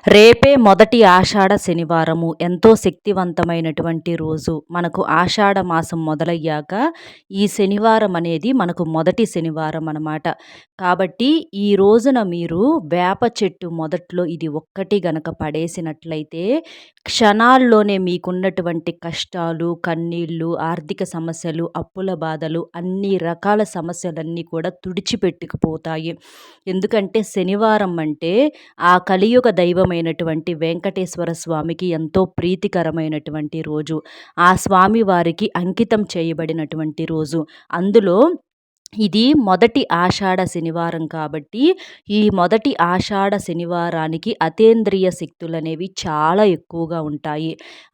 రేపే మొదటి ఆషాఢ శనివారము. ఎంతో శక్తివంతమైనటువంటి రోజు. మనకు ఆషాఢ మాసం మొదలయ్యాక ఈ శనివారం అనేది మనకు మొదటి శనివారం అనమాట. కాబట్టి ఈ రోజున మీరు వేప చెట్టు మొదట్లో ఇది ఒక్కటి గనక పడేసినట్లయితే క్షణాల్లోనే మీకున్నటువంటి కష్టాలు, కన్నీళ్ళు, ఆర్థిక సమస్యలు, అప్పుల బాధలు అన్ని రకాల సమస్యలన్నీ కూడా తుడిచిపెట్టుకుపోతాయి. ఎందుకంటే శనివారం అంటే ఆ కలియుగ దైవమైనటువంటి వెంకటేశ్వర స్వామికి ఎంతో ప్రీతికరమైనటువంటి రోజు. ఆ స్వామి వారికి అంకితం చేయబడినటువంటి రోజు. అందులో ఇది మొదటి ఆషాఢ శనివారం కాబట్టి, ఈ మొదటి ఆషాఢ శనివారానికి అతీంద్రియ శక్తులనేవి చాలా ఎక్కువగా ఉంటాయి.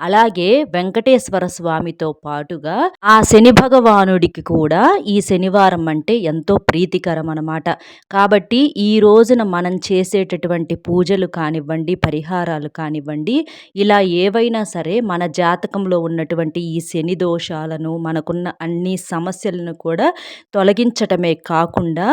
అలాగే వెంకటేశ్వర స్వామితో పాటుగా ఆ శని భగవానుడికి కూడా ఈ శనివారం అంటే ఎంతో ప్రీతికరం అనమాట. కాబట్టి ఈ రోజున మనం చేసేటటువంటి పూజలు కానివ్వండి, పరిహారాలు కానివ్వండి, ఇలా ఏవైనా సరే మన జాతకంలో ఉన్నటువంటి ఈ శని దోషాలను, మనకున్న అన్ని సమస్యలను కూడా తొలగించటమే కాకుండా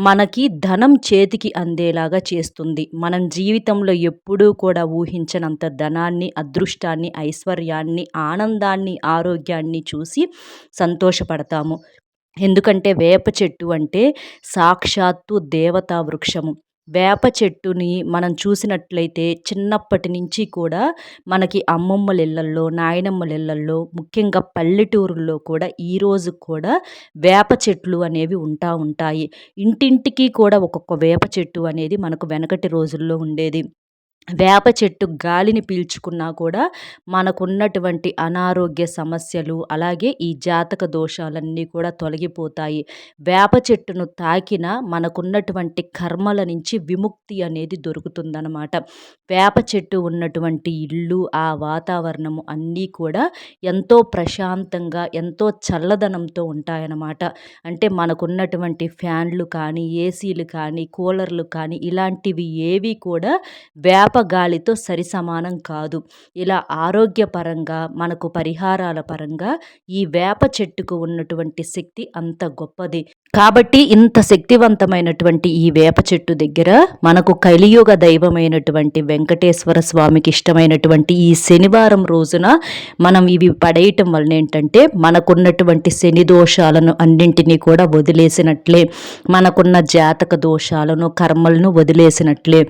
మనకి ధనం చేతికి అందేలాగా చేస్తుంది. మనం జీవితంలో ఎప్పుడూ కూడా ఊహించనంత ధనాన్ని, అదృష్టాన్ని, ఐశ్వర్యాన్ని, ఆనందాన్ని, ఆరోగ్యాన్ని చూసి సంతోషపడతాము. ఎందుకంటే వేప చెట్టు అంటే సాక్షాత్తు దేవతా వృక్షము. వేప చెట్టుని మనం చూసినట్లయితే చిన్నప్పటి నుంచి కూడా మనకి అమ్మమ్మల ఇళ్ళల్లో, నాయనమ్మల ఇళ్ళల్లో, ముఖ్యంగా పల్లెటూరుల్లో కూడా ఈరోజు కూడా వేప చెట్లు అనేవి ఉంటాయి. ఇంటింటికి కూడా ఒక్కొక్క వేప చెట్టు అనేది మనకు వెనకటి రోజుల్లో ఉండేది. వేప చెట్టు గాలిని పీల్చుకున్నా కూడా మనకున్నటువంటి అనారోగ్య సమస్యలు, అలాగే ఈ జాతక దోషాలన్నీ కూడా తొలగిపోతాయి. వేప చెట్టును తాకిన మనకున్నటువంటి కర్మల నుంచి విముక్తి అనేది దొరుకుతుందనమాట. వేప చెట్టు ఉన్నటువంటి ఇల్లు, ఆ వాతావరణము అన్నీ కూడా ఎంతో ప్రశాంతంగా, ఎంతో చల్లదనంతో ఉంటాయన్నమాట. అంటే మనకున్నటువంటి ఫ్యాన్లు కానీ, ఏసీలు కానీ, కూలర్లు కానీ ఇలాంటివి ఏవి కూడా వేప గాలితో సరిసమానం కాదు. ఇలా ఆరోగ్యపరంగా, మనకు పరిహారాల పరంగా ఈ వేప చెట్టుకు ఉన్నటువంటి శక్తి అంత గొప్పది. కాబట్టి ఇంత శక్తివంతమైనటువంటి ఈ వేప చెట్టు దగ్గర మనకు కలియుగ దైవమైనటువంటి వెంకటేశ్వర స్వామికి ఇష్టమైనటువంటి ఈ శనివారం రోజున మనం ఇవి పడేయటం వలన ఏంటంటే మనకున్నటువంటి శని దోషాలను అన్నింటినీ కూడా వదిలేసినట్లే, మనకున్న జాతక దోషాలను, కర్మలను వదిలేసినట్లే.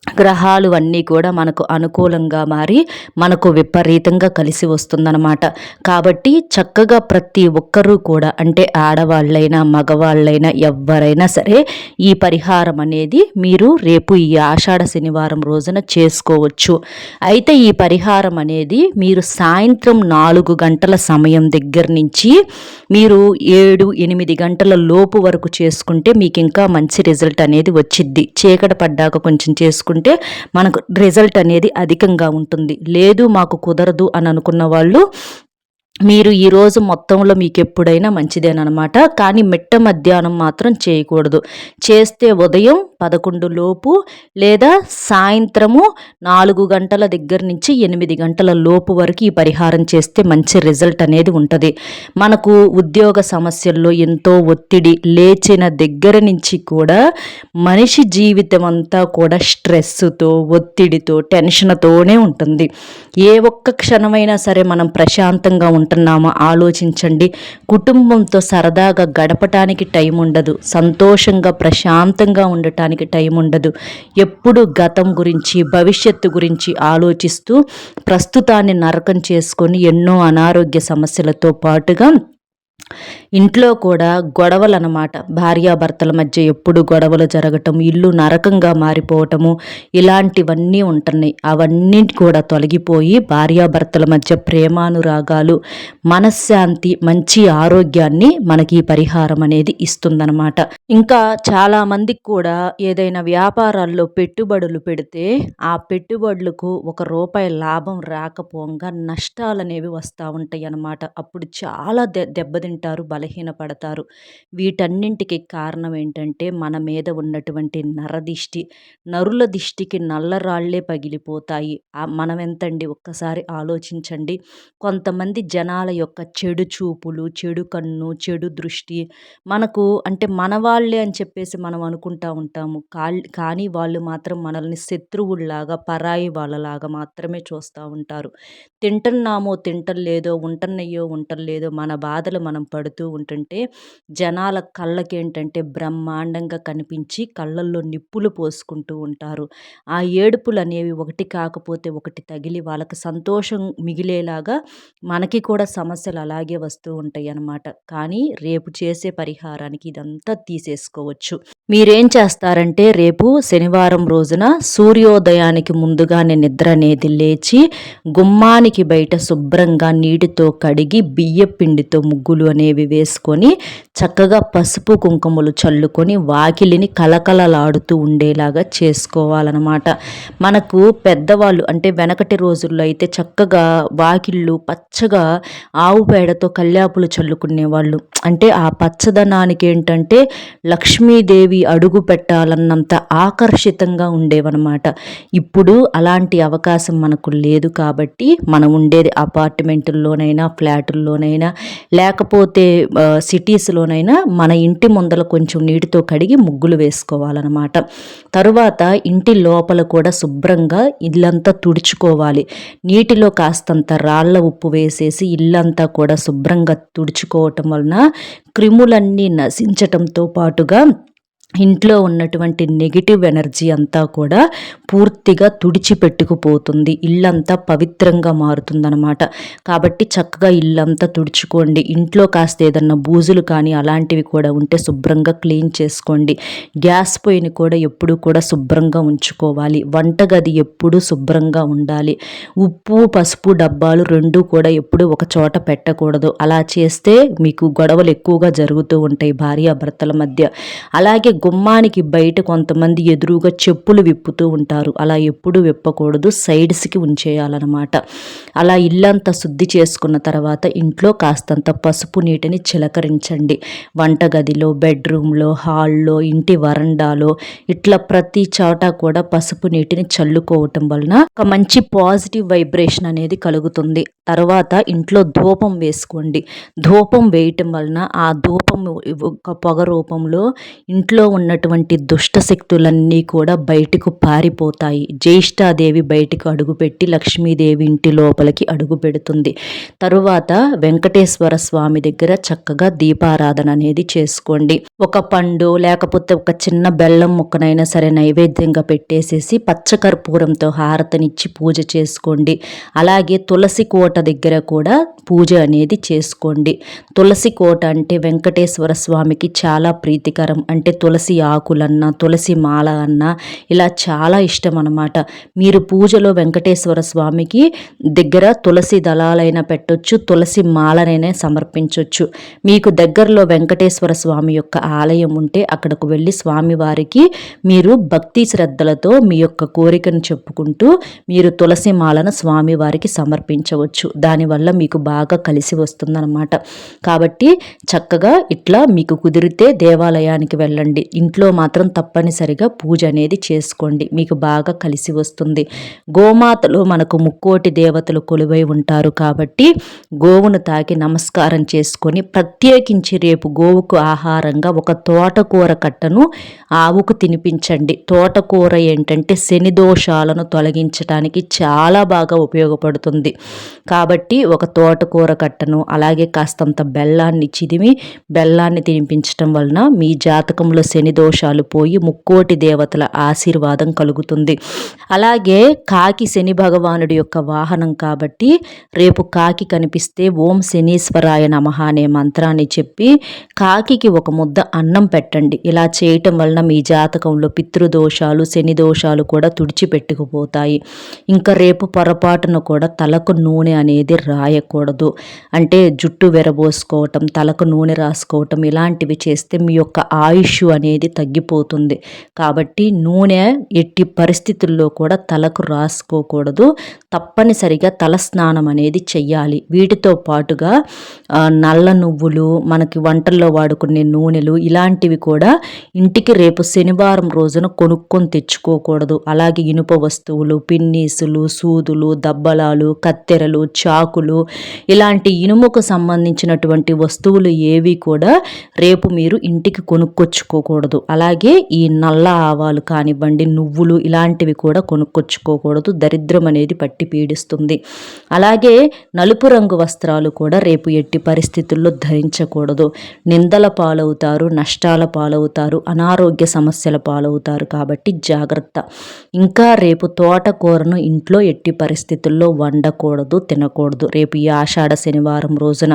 గ్రహాలు అన్నీ కూడా మనకు అనుకూలంగా మారి మనకు విపరీతంగా కలిసి వస్తుందన్నమాట. కాబట్టి చక్కగా ప్రతి ఒక్కరూ కూడా, అంటే ఆడవాళ్ళైనా, మగవాళ్ళైనా, ఎవ్వరైనా సరే ఈ పరిహారం అనేది మీరు రేపు ఈ ఆషాఢ శనివారం రోజున చేసుకోవచ్చు. అయితే ఈ పరిహారం అనేది మీరు సాయంత్రం 4 గంటల సమయం దగ్గర నుంచి మీరు 7-8 గంటల లోపు వరకు చేసుకుంటే మీకు ఇంకా మంచి రిజల్ట్ అనేది వచ్చిద్ది. చీకటి పడ్డాక కొంచెం చేసుకుంటే మనకు రిజల్ట్ అనేది అధికంగా ఉంటుంది. లేదు మాకు కుదరదు అని అనుకున్న వాళ్ళు మీరు ఈరోజు మొత్తంలో మీకు ఎప్పుడైనా మంచిదేనమాట. కానీ మిట్ట మధ్యాహ్నం మాత్రం చేయకూడదు. చేస్తే ఉదయం 11 లోపు లేదా సాయంత్రము 4 గంటల దగ్గర నుంచి 8 గంటల లోపు వరకు ఈ పరిహారం చేస్తే మంచి రిజల్ట్ అనేది ఉంటుంది. మనకు ఉద్యోగ సమస్యల్లో ఎంతో ఒత్తిడి, లేచిన దగ్గర నుంచి కూడా మనిషి జీవితం అంతా కూడా స్ట్రెస్తో, ఒత్తిడితో, టెన్షన్తోనే ఉంటుంది. ఏ ఒక్క క్షణమైనా సరే మనం ప్రశాంతంగా ఉంటున్నామా ఆలోచించండి. కుటుంబంతో సరదాగా గడపటానికి టైం ఉండదు. సంతోషంగా ప్రశాంతంగా ఉండటానికి టైం ఉండదు. ఎప్పుడు గతం గురించి, భవిష్యత్తు గురించి ఆలోచిస్తూ ప్రస్తుతాన్ని నరకం చేసుకొని ఎన్నో అనారోగ్య సమస్యలతో పాటుగా ఇంట్లో కూడా గొడవలు అన్నమాట. భార్యాభర్తల మధ్య ఎప్పుడు గొడవలు జరగటం, ఇల్లు నరకంగా మారిపోవటము, ఇలాంటివన్నీ ఉంటున్నాయి. అవన్నీ కూడా తొలగిపోయి భార్యాభర్తల మధ్య ప్రేమానురాగాలు, మనశ్శాంతి, మంచి ఆరోగ్యాన్ని మనకి ఈ పరిహారం అనేది ఇస్తుందన్నమాట. ఇంకా చాలామందికి కూడా ఏదైనా వ్యాపారాల్లో పెట్టుబడులు పెడితే ఆ పెట్టుబడులకు ₹1 లాభం రాకపోగా నష్టాలు అనేవి వస్తూ ఉంటాయి అన్నమాట. అప్పుడు చాలా దెబ్బతింటారు దెబ్బతింటారు, బలహీనపడతారు. వీటన్నింటికి కారణం ఏంటంటే మన మీద ఉన్నటువంటి నరదిష్టి. నరుల దిష్టికి నల్లరాళ్ళే పగిలిపోతాయి. మనమెంతండి ఒక్కసారి ఆలోచించండి. కొంతమంది జనాల యొక్క చెడు చూపులు, చెడు కన్ను, చెడు దృష్టి మనకు అంటే మన వాళ్ళే అని చెప్పేసి మనం అనుకుంటా ఉంటాము. కానీ వాళ్ళు మాత్రం మనల్ని శత్రువుల్లాగా, పరాయి వాళ్ళలాగా మాత్రమే చూస్తా ఉంటారు. తింటున్నామో తింటల్లేదో, ఉంటన్నయ్యో ఉంటల్లేదో మన బాధలు మనం పడుతూ ఉంటుంటే జనాల కళ్ళకేంటంటే బ్రహ్మాండంగా కనిపించి కళ్ళల్లో నిప్పులు పోసుకుంటూ ఉంటారు. ఆ ఏడుపులనేవి ఒకటి కాకపోతే ఒకటి తగిలి వాళ్ళకి సంతోషం మిగిలేలాగా మనకి కూడా సమస్యలు అలాగే వస్తూ ఉంటాయన్నమాట. కానీ రేపు చేసే పరిహారానికి ఇదంతా తీసేసుకోవచ్చు. మీరేం చేస్తారంటే రేపు శనివారం రోజున సూర్యోదయానికి ముందుగానే నిద్ర అనేది లేచి గుమ్మానికి బయట శుభ్రంగా నీటితో కడిగి బియ్యపిండితో ముగ్గులు అనేవి వేసుకొని చక్కగా పసుపు కుంకుమలు చల్లుకొని వాకిలిని కలకలలాడుతూ ఉండేలాగా చేసుకోవాలన్నమాట. మనకు పెద్దవాళ్ళు అంటే వెనకటి రోజుల్లో అయితే చక్కగా వాకిళ్ళు పచ్చగా ఆవు పేడతో కల్యాపులు చల్లుకునేవాళ్ళు. అంటే ఆ పచ్చదనానికి ఏంటంటే లక్ష్మీదేవి అడుగు పెట్టాలన్నంత ఆకర్షితంగా ఉండేవన్నమాట. ఇప్పుడు అలాంటి అవకాశం మనకు లేదు కాబట్టి మనం ఉండేది అపార్ట్మెంటుల్లోనైనా, ఫ్లాటుల్లోనైనా లేకపోతే సిటీస్లోనైనా మన ఇంటి ముందల కొంచెం నీటితో కడిగి ముగ్గులు వేసుకోవాలన్నమాట. తరువాత ఇంటి లోపల కూడా శుభ్రంగా ఇల్లంతా తుడుచుకోవాలి. నీటిలో కాస్తంత రాళ్ళ ఉప్పు వేసేసి ఇల్లంతా కూడా శుభ్రంగా తుడుచుకోవటం వలన క్రిములన్నీ నశించటంతో పాటుగా ఇంట్లో ఉన్నటువంటి నెగిటివ్ ఎనర్జీ అంతా కూడా పూర్తిగా తుడిచిపెట్టుకుపోతుంది. ఇల్లంతా పవిత్రంగా మారుతుందన్నమాట. కాబట్టి చక్కగా ఇల్లంతా తుడుచుకోండి. ఇంట్లో కాస్త ఏదన్నా బూజులు కానీ అలాంటివి కూడా ఉంటే శుభ్రంగా క్లీన్ చేసుకోండి. గ్యాస్ పొయ్యిని కూడా ఎప్పుడూ కూడా శుభ్రంగా ఉంచుకోవాలి. వంటగది ఎప్పుడూ శుభ్రంగా ఉండాలి. ఉప్పు, పసుపు డబ్బాలు రెండూ కూడా ఎప్పుడూ ఒక చోట పెట్టకూడదు. అలా చేస్తే మీకు గొడవలు ఎక్కువగా జరుగుతూ ఉంటాయి భార్యాభర్తల మధ్య. అలాగే గుమ్మానికి బయట కొంతమంది ఎదురుగా చెప్పులు విప్పుతూ ఉంటారు. అలా ఎప్పుడు విప్పకూడదు, సైడ్స్కి ఉంచేయాలన్నమాట. అలా ఇల్లంతా శుద్ధి చేసుకున్న తర్వాత ఇంట్లో కాస్తంత పసుపు నీటిని చిలకరించండి. వంటగదిలో, బెడ్రూమ్లో, హాల్లో, ఇంటి వరండాలో ఇట్లా ప్రతి చోట కూడా పసుపు నీటిని చల్లుకోవటం వలన ఒక మంచి పాజిటివ్ వైబ్రేషన్ అనేది కలుగుతుంది. తర్వాత ఇంట్లో ధూపం వేసుకోండి. ధూపం వేయటం వలన ఆ ధూపం ఒక పొగ రూపంలో ఇంట్లో ఉన్నటువంటి దుష్ట శక్తులన్నీ కూడా బయటకు పారిపోతాయి. జ్యేష్ఠాదేవి బయటకు అడుగుపెట్టి లక్ష్మీదేవి ఇంటి లోపలికి అడుగు పెడుతుంది. తరువాత వెంకటేశ్వర స్వామి దగ్గర చక్కగా దీపారాధన అనేది చేసుకోండి. ఒక పండు లేకపోతే ఒక చిన్న బెల్లం ముక్కనైనా సరే నైవేద్యంగా పెట్టేసేసి పచ్చకర్పూరంతో హారతనిచ్చి పూజ చేసుకోండి. అలాగే తులసి కోట దగ్గర కూడా పూజ అనేది చేసుకోండి. తులసి కోట అంటే వెంకటేశ్వర స్వామికి చాలా ప్రీతికరం. అంటే తులసి ఆకులన్నా, తులసి మాల అన్నా ఇలా చాలా ఇష్టం అన్నమాట. మీరు పూజలో వెంకటేశ్వర స్వామికి దగ్గర తులసి దళాలైనా పెట్టొచ్చు, తులసి మాలనైనా సమర్పించవచ్చు. మీకు దగ్గరలో వెంకటేశ్వర స్వామి యొక్క ఆలయం ఉంటే అక్కడకు వెళ్ళి స్వామివారికి మీరు భక్తి శ్రద్ధలతో మీ యొక్క కోరికను చెప్పుకుంటూ మీరు తులసి మాలను స్వామివారికి సమర్పించవచ్చు. దానివల్ల మీకు బాగా కలిసి వస్తుందన్నమాట. కాబట్టి చక్కగా ఇట్లా మీకు కుదిరితే దేవాలయానికి వెళ్ళండి. ఇంట్లో మాత్రం తప్పనిసరిగా పూజ అనేది చేసుకోండి. మీకు బాగా కలిసి వస్తుంది. గోమాతలో మనకు ముక్కోటి దేవతలు కొలువై ఉంటారు కాబట్టి గోవును తాకి నమస్కారం చేసుకొని ప్రత్యేకించి రేపు గోవుకు ఆహారంగా ఒక తోటకూర కట్టను ఆవుకు తినిపించండి. తోటకూర ఏంటంటే శని దోషాలను తొలగించడానికి చాలా బాగా ఉపయోగపడుతుంది. కాబట్టి ఒక తోటకూర కట్టను అలాగే కాస్తంత బెల్లాన్ని చిదిమి బెల్లాన్ని తినిపించటం వలన మీ జాతకంలో శని దోషాలు పోయి ముక్కోటి దేవతల ఆశీర్వాదం కలుగుతుంది. అలాగే కాకి శని భగవానుడి యొక్క వాహనం కాబట్టి రేపు కాకి కనిపిస్తే ఓం శనీశ్వరాయ నమః అనే మంత్రాన్ని చెప్పి కాకికి ఒక ముద్ద అన్నం పెట్టండి. ఇలా చేయటం వలన మీ జాతకంలో పితృదోషాలు, శని దోషాలు కూడా తుడిచిపెట్టుకుపోతాయి. ఇంకా రేపు పొరపాటున కూడా తలకు నూనె అనేది రాయకూడదు. అంటే జుట్టు విరబోసుకోవటం, తలకు నూనె రాసుకోవటం ఇలాంటివి చేస్తే మీ యొక్క ఆయుష్ అనేది అనేది తగ్గిపోతుంది. కాబట్టి నూనె ఎట్టి పరిస్థితుల్లో కూడా తలకు రాసుకోకూడదు. తప్పనిసరిగా తలస్నానం అనేది చెయ్యాలి. వీటితో పాటుగా నల్ల నువ్వులు, మనకి వంటల్లో వాడుకునే నూనెలు ఇలాంటివి కూడా ఇంటికి రేపు శనివారం రోజున కొనుక్కొని తెచ్చుకోకూడదు. అలాగే ఇనుప వస్తువులు, పిన్నీసులు, సూదులు, దబ్బలాలు, కత్తెరలు, చాకులు ఇలాంటి ఇనుముకు సంబంధించినటువంటి వస్తువులు ఏవి కూడా రేపు మీరు ఇంటికి కొనుక్కొచ్చుకోకూడదు. అలాగే ఈ నల్ల ఆవాలు కానివ్వండి, నువ్వులు ఇలాంటివి కూడా కొనుక్కొచ్చుకోకూడదు. దరిద్రం అనేది పట్టి పీడిస్తుంది. అలాగే నలుపు రంగు వస్త్రాలు కూడా రేపు ఎట్టి పరిస్థితుల్లో ధరించకూడదు. నిందల పాలవుతారు, నష్టాల పాలవుతారు, అనారోగ్య సమస్యల పాలవుతారు. కాబట్టి జాగ్రత్త. ఇంకా రేపు తోటకూరను ఇంట్లో ఎట్టి పరిస్థితుల్లో వండకూడదు, తినకూడదు. రేపు ఈ ఆషాఢ శనివారం రోజున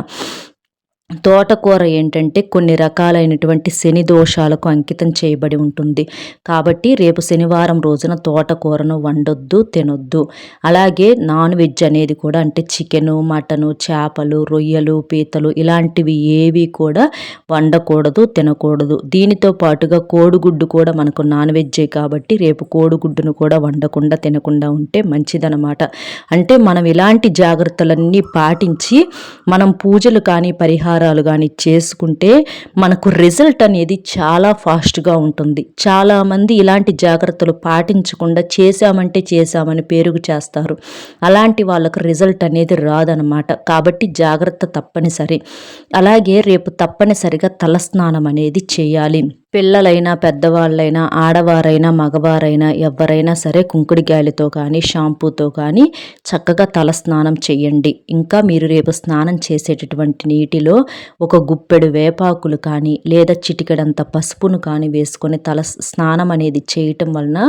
తోటకూర ఏంటంటే కొన్ని రకాలైనటువంటి శని దోషాలకు అంకితం చేయబడి ఉంటుంది. కాబట్టి రేపు శనివారం రోజున తోటకూరను వండొద్దు, తినొద్దు. అలాగే నాన్ వెజ్ అనేది కూడా అంటే చికెను, మటను, చేపలు, రొయ్యలు, పీతలు ఇలాంటివి ఏవి కూడా వండకూడదు, తినకూడదు. దీనితో పాటుగా కోడిగుడ్డు కూడా మనకు నాన్ వెజ్జే కాబట్టి రేపు కోడిగుడ్డును కూడా వండకుండా తినకుండా ఉంటే మంచిదనమాట. అంటే మనం ఇలాంటి జాగ్రత్తలన్నీ పాటించి మనం పూజలు కానీ పరిహారాలు కానీ చేసుకుంటే మనకు రిజల్ట్ అనేది చాలా ఫాస్ట్గా ఉంటుంది. చాలామంది ఇలాంటి జాగ్రత్తలు పాటించకుండా చేశామంటే చేశామని పేరుగు చేస్తారు. అలాంటి వాళ్ళకు రిజల్ట్ అనేది రాదనమాట. కాబట్టి జాగ్రత్త తప్పనిసరి. అలాగే రేపు తప్పనిసరిగా తలస్నానం అనేది చేయాలి. పిల్లలైనా, పెద్దవాళ్ళైనా, ఆడవారైనా, మగవారైనా ఎవరైనా సరే కుంకుడికాయలతో కానీ షాంపూతో కానీ చక్కగా తలస్నానం చేయండి. ఇంకా మీరు రేపు స్నానం చేసేటటువంటి నీటిలో ఒక గుప్పెడు వేపాకులు కానీ లేదా చిటికెడంత పసుపును కానీ వేసుకొని స్నానం అనేది చేయటం వలన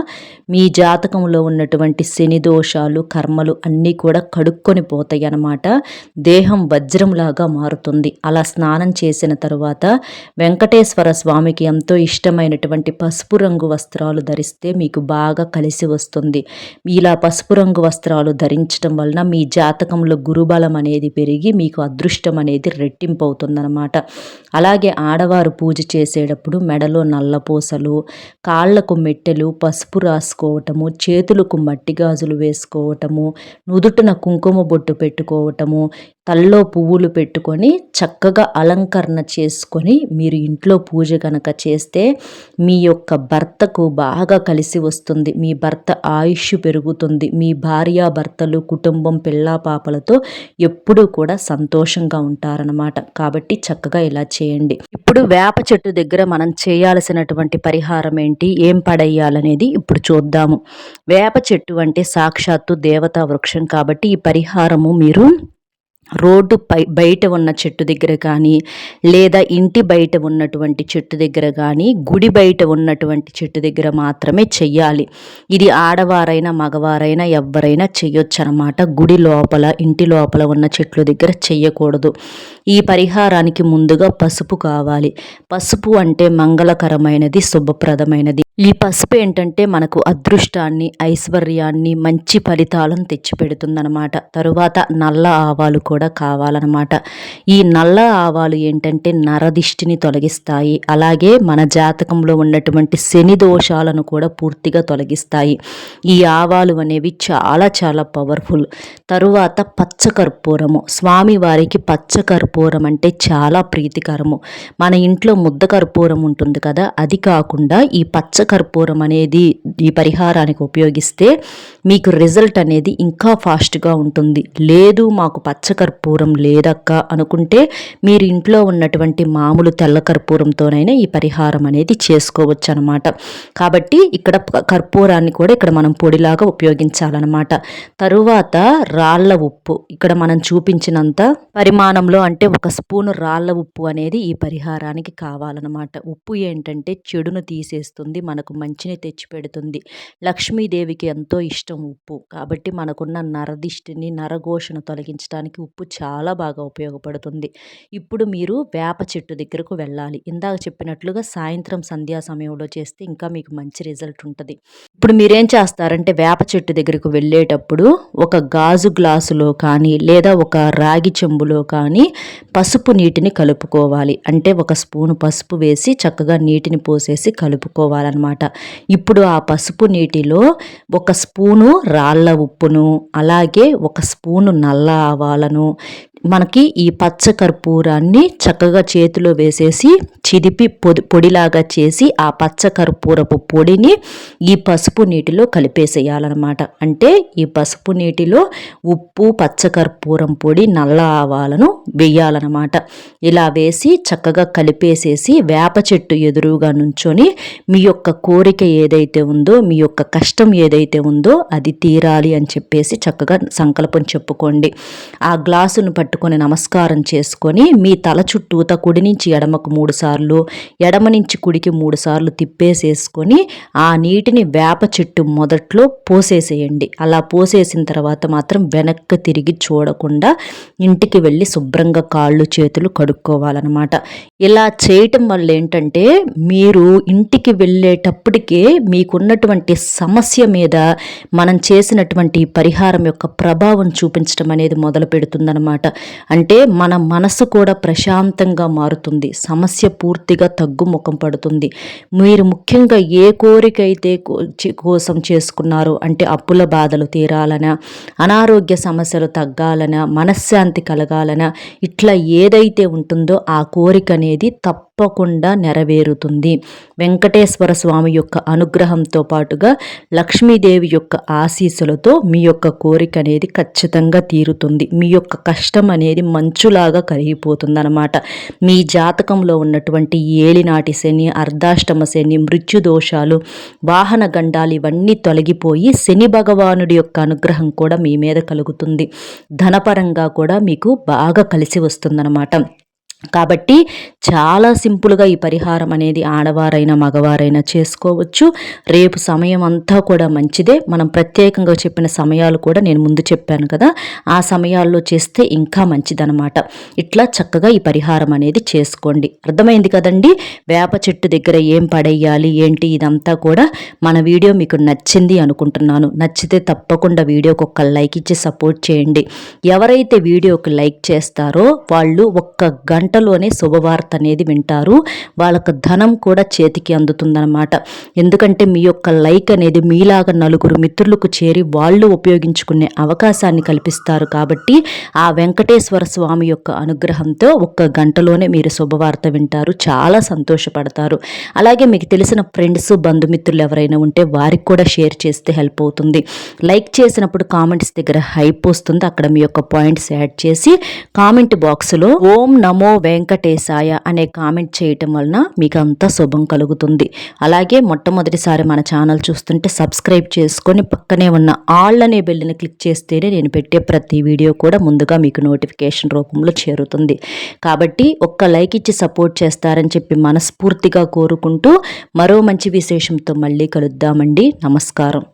మీ జాతకంలో ఉన్నటువంటి శని దోషాలు, కర్మలు అన్నీ కూడా కడుక్కొని పోతాయి అన్నమాట. దేహం వజ్రంలాగా మారుతుంది. అలా స్నానం చేసిన తరువాత వెంకటేశ్వర స్వామికి ఎంతో ఇష్టమైనటువంటి పసుపు రంగు వస్త్రాలు ధరిస్తే మీకు బాగా కలిసి వస్తుంది. ఇలా పసుపు రంగు వస్త్రాలు ధరించడం వలన మీ జాతకంలో గురుబలం అనేది పెరిగి మీకు అదృష్టం అనేది రెట్టింపు అవుతుందన్నమాట. అలాగే ఆడవారు పూజ చేసేటప్పుడు మెడలో నల్లపూసలు, కాళ్లకు మెట్టెలు, పసుపు రాసుకోవటము, చేతులకు మట్టి గాజులు వేసుకోవటము, నుదుటిన కుంకుమ బొట్టు పెట్టుకోవటము, తల్లో పువ్వులు పెట్టుకొని చక్కగా అలంకరణ చేసుకొని మీరు ఇంట్లో పూజ కనుక చేస్తే మీ యొక్క భర్తకు బాగా కలిసి వస్తుంది. మీ భర్త ఆయుష్ పెరుగుతుంది. మీ భార్యాభర్తలు, కుటుంబం, పిల్లా పాపలతో ఎప్పుడూ కూడా సంతోషంగా ఉంటారనమాట. కాబట్టి చక్కగా ఇలా చేయండి. ఇప్పుడు వేప చెట్టు దగ్గర మనం చేయాల్సినటువంటి పరిహారం ఏంటి, ఏం పడేయాలనేది ఇప్పుడు చూద్దాము. వేప చెట్టు అంటే సాక్షాత్తు దేవతా వృక్షం. కాబట్టి ఈ పరిహారము మీరు రోడ్డు బయట ఉన్న చెట్టు దగ్గర కానీ లేదా ఇంటి బయట ఉన్నటువంటి చెట్టు దగ్గర కానీ గుడి బయట ఉన్నటువంటి చెట్టు దగ్గర మాత్రమే చెయ్యాలి. ఇది ఆడవారైనా మగవారైనా ఎవరైనా చెయ్యొచ్చు అనమాట. గుడి లోపల, ఇంటి లోపల ఉన్న చెట్ల దగ్గర చెయ్యకూడదు. ఈ పరిహారానికి ముందుగా పసుపు కావాలి. పసుపు అంటే మంగళకరమైనది, శుభప్రదమైనది. ఈ పసుపు ఏంటంటే మనకు అదృష్టాన్ని, ఐశ్వర్యాన్ని, మంచి ఫలితాలను తెచ్చిపెడుతుందనమాట. తరువాత నల్ల ఆవాలు కూడా కావాలన్నమాట. ఈ నల్ల ఆవాలు ఏంటంటే నరదిష్టిని తొలగిస్తాయి. అలాగే మన జాతకంలో ఉన్నటువంటి శని దోషాలను కూడా పూర్తిగా తొలగిస్తాయి. ఈ ఆవాలు అనేవి చాలా చాలా పవర్ఫుల్. తరువాత పచ్చకర్పూరము. స్వామివారికి పచ్చకర్పూరం అంటే చాలా ప్రీతికరము. మన ఇంట్లో ముద్ద కర్పూరం ఉంటుంది కదా, అది కాకుండా ఈ పచ్చకర్పూరం అనేది ఈ పరిహారానికి ఉపయోగిస్తే మీకు రిజల్ట్ అనేది ఇంకా ఫాస్ట్గా ఉంటుంది. లేదు మాకు పచ్చకర్పూరం లేదక్క అనుకుంటే మీరు ఇంట్లో ఉన్నటువంటి మామూలు తెల్ల కర్పూరంతోనైనా ఈ పరిహారం అనేది చేసుకోవచ్చు అనమాట. కాబట్టి ఇక్కడ కర్పూరాన్ని కూడా ఇక్కడ మనం పొడిలాగా ఉపయోగించాలన్నమాట. తరువాత రాళ్ళ ఉప్పు. ఇక్కడ మనం చూపించినంత పరిమాణంలో అంటే 1 స్పూను రాళ్ళ ఉప్పు అనేది ఈ పరిహారానికి కావాలన్నమాట. ఉప్పు ఏంటంటే చెడును తీసేస్తుంది, మనకు మంచిని తెచ్చిపెడుతుంది. లక్ష్మీదేవికి ఎంతో ఇష్టం ఉప్పు. కాబట్టి మనకున్న నరదిష్టిని, నరఘోషను తొలగించడానికి ఉప్పు చాలా బాగా ఉపయోగపడుతుంది. ఇప్పుడు మీరు వేప చెట్టు దగ్గరకు వెళ్ళాలి. ఇందాక చెప్పినట్లుగా సాయంత్రం సంధ్యా సమయంలో చేస్తే ఇంకా మీకు మంచి రిజల్ట్ ఉంటది. ఇప్పుడు మీరేం చేస్తారంటే వేప చెట్టు దగ్గరకు వెళ్ళేటప్పుడు ఒక గాజు గ్లాసులో కానీ లేదా ఒక రాగి చెంబులో కానీ పసుపు నీటిని కలుపుకోవాలి. అంటే ఒక స్పూను పసుపు వేసి చక్కగా నీటిని పోసేసి కలుపుకోవాలన్నమాట. ఇప్పుడు ఆ పసుపు నీటిలో ఒక స్పూను రాళ్ళ ఉప్పును, అలాగే ఒక స్పూను నల్ల ఆవాలను, మనకి ఈ పచ్చ కర్పూరాన్ని చక్కగా చేతిలో వేసేసి చిదిపి పొడిలాగా చేసి ఆ పచ్చ కర్పూరపు పొడిని ఈ పసుపు నీటిలో కలిపేసేయాలన్నమాట. అంటే ఈ పసుపు నీటిలో ఉప్పు, పచ్చ కర్పూరం పొడి, నల్ల ఆవాలను వేయాలన్నమాట. ఇలా వేసి చక్కగా కలిపేసేసి వేప చెట్టు ఎదురుగా నుంచొని మీ యొక్క కోరిక ఏదైతే ఉందో, మీ యొక్క కష్టం ఏదైతే ఉందో అది తీరాలి అని చెప్పేసి చక్కగా సంకల్పం చెప్పుకోండి. ఆ గ్లాసును పట్టుకొని నమస్కారం చేసుకొని మీ తల చుట్టూత కుడి నుంచి ఎడమకు 3 సార్లు, ఎడమ నుంచి కుడికి 3 సార్లు తిప్పేసేసుకొని ఆ నీటిని వేప చెట్టు మొదట్లో పోసేసేయండి. అలా పోసేసిన తర్వాత మాత్రం వెనక్కి తిరిగి చూడకుండా ఇంటికి వెళ్ళి శుభ్రంగా కాళ్ళు చేతులు కడుక్కోవాలన్నమాట. ఇలా చేయటం వల్ల ఏంటంటే మీరు ఇంటికి వెళ్ళేటప్పటికే మీకున్నటువంటి సమస్య మీద మనం చేసినటువంటి పరిహారం యొక్క ప్రభావం చూపించడం అనేది మొదలు పెడుతుందన్నమాట. అంటే మన మనసు కూడా ప్రశాంతంగా మారుతుంది. సమస్య పూర్తిగా తగ్గుముఖం పడుతుంది. మీరు ముఖ్యంగా ఏ కోరిక అయితే కోసం చేసుకున్నారో, అంటే అప్పుల బాధలు తీరాలనా, అనారోగ్య సమస్యలు తగ్గాలనా, మనశ్శాంతి కలగాలనా, ఇట్లా ఏదైతే ఉంటుందో ఆ కోరిక అనేది తప్పకుండా నెరవేరుతుంది. వెంకటేశ్వర స్వామి యొక్క అనుగ్రహంతో పాటుగా లక్ష్మీదేవి యొక్క ఆశీస్సులతో మీ యొక్క కోరిక అనేది ఖచ్చితంగా తీరుతుంది. మీ యొక్క కష్టం అనేది మంచులాగా కరిగిపోతుంది అన్నమాట. మీ జాతకంలో ఉన్నటువంటి ఏలినాటి శని, అర్ధాష్టమ శని, మృత్యుదోషాలు, వాహన గండాలు ఇవన్నీ తొలగిపోయి శని భగవానుడి యొక్క అనుగ్రహం కూడా మీ మీద కలుగుతుంది. ధనపరంగా కూడా మీకు బాగా కలిసి వస్తుందన్నమాట. కాబట్టి చాలా సింపుల్గా ఈ పరిహారం అనేది ఆడవారైనా మగవారైనా చేసుకోవచ్చు. రేపు సమయం అంతా కూడా మంచిదే. మనం ప్రత్యేకంగా చెప్పిన సమయాలు కూడా నేను ముందు చెప్పాను కదా, ఆ సమయాల్లో చేస్తే ఇంకా మంచిదనమాట. ఇట్లా చక్కగా ఈ పరిహారం అనేది చేసుకోండి. అర్థమైంది కదండి. వేప చెట్టు దగ్గర ఏం పడేయాలి ఏంటి ఇదంతా కూడా మన వీడియో మీకు నచ్చింది అనుకుంటున్నాను. నచ్చితే తప్పకుండా వీడియోకి ఒక లైక్ ఇచ్చి సపోర్ట్ చేయండి. ఎవరైతే వీడియోకి లైక్ చేస్తారో వాళ్ళు ఒక్క గంటలోనే శుభవార్త అనేది వింటారు. వాళ్ళకు ధనం కూడా చేతికి అందుతుందన్నమాట. ఎందుకంటే మీ యొక్క లైక్ అనేది మీలాగా నలుగురు మిత్రులకు చేరి వాళ్ళు ఉపయోగించుకునే అవకాశాన్ని కల్పిస్తారు. కాబట్టి ఆ వెంకటేశ్వర స్వామి యొక్క అనుగ్రహంతో ఒక్క గంటలోనే మీరు శుభవార్త వింటారు. చాలా సంతోషపడతారు. అలాగే మీకు తెలిసిన ఫ్రెండ్స్, బంధుమిత్రులు ఎవరైనా ఉంటే వారికి కూడా షేర్ చేస్తే హెల్ప్ అవుతుంది. లైక్ చేసినప్పుడు కామెంట్స్ దగ్గర హైప్ వస్తుంది. అక్కడ మీ యొక్క పాయింట్స్ యాడ్ చేసి కామెంట్ బాక్స్లో ఓం నమో వెంకటేశాయ అనే కామెంట్ చేయటం వలన మీకు అంతా శుభం కలుగుతుంది. అలాగే మొట్టమొదటిసారి మన ఛానల్ చూస్తుంటే సబ్స్క్రైబ్ చేసుకొని పక్కనే ఉన్న ఆల్ అనే బెల్ని క్లిక్ చేస్తేనే నేను పెట్టే ప్రతి వీడియో కూడా ముందుగా మీకు నోటిఫికేషన్ రూపంలో చేరుతుంది. కాబట్టి ఒక్క లైక్ ఇచ్చి సపోర్ట్ చేస్తారని చెప్పి మనస్ఫూర్తిగా కోరుకుంటూ మరో మంచి విశేషంతో మళ్ళీ కలుద్దామండి. నమస్కారం.